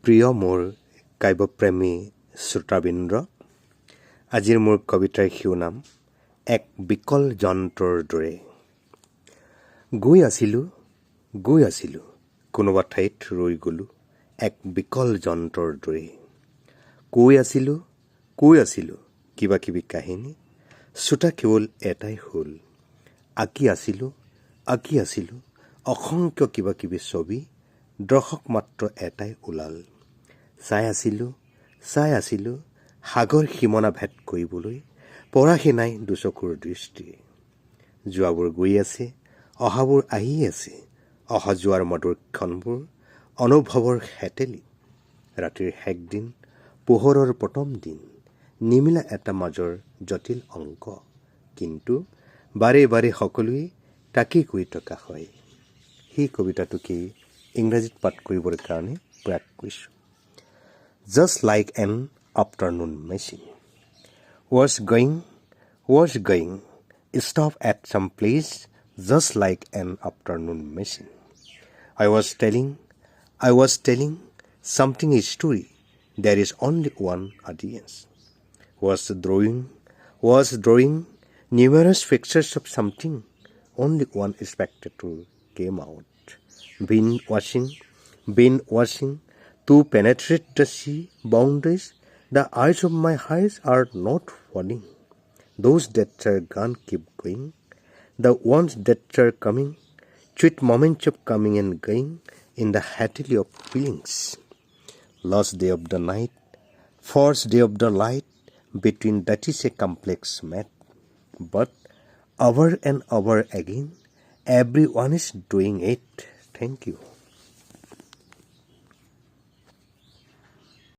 প্ৰিয় মোৰ কাব্যপ্ৰেমী শ্ৰোতাবৃন্দ, আজিৰ মোৰ কবিতাৰ শিৰোনাম এক বিকল যন্ত্ৰৰ দৰে। গৈ আছিলোঁ কোনোবা ঠাইত ৰৈ গ'লোঁ এক বিকল যন্ত্ৰৰ দৰে। কৈ আছিলোঁ কিবা কিবি কাহিনী, শ্ৰোতা কেৱল এটাই হ'ল। আঁকি আছিলোঁ অসংখ্য কিবা কিবি ছবি, দৰ্শক মাত্ৰ এটাই ওলাল। চাই আছিলোঁ সাগৰ সীমনা ভেদ কৰিবলৈ, পৰাহি নাই দুচকুৰ দৃষ্টি। যোৱাবোৰ গৈ আছে, অহাবোৰ আহি আছে, অহা যোৱাৰ মধুৰ ক্ষণবোৰ অনুভৱৰ হেতেলি। ৰাতিৰ শেষ দিন, পোহৰৰ প্ৰথম দিন, নিমিলা এটা মাজৰ জটিল অংক, কিন্তু বাৰে বাৰে সকলোৱে তাকেই কৈ থকা হয়। সেই কবিতাটোকেই ইংৰাজীত পাঠ কৰিবৰ কাৰণে প্ৰয়াস কৰিছোঁ। Just like an afternoon machine was going, stop at some place, just like an afternoon machine. I was telling something a story, there is only one audience. Was drawing numerous pictures of something, only one spectator came out. Been watching to penetrate the sea boundaries, the eyes of my eyes are not falling. Those that are gone keep going, the ones that are coming, sweet moments of coming and going in the hattie of feelings. Last day of the night, first day of the light, between that is a complex math. But over and over again, everyone is doing it. Thank you.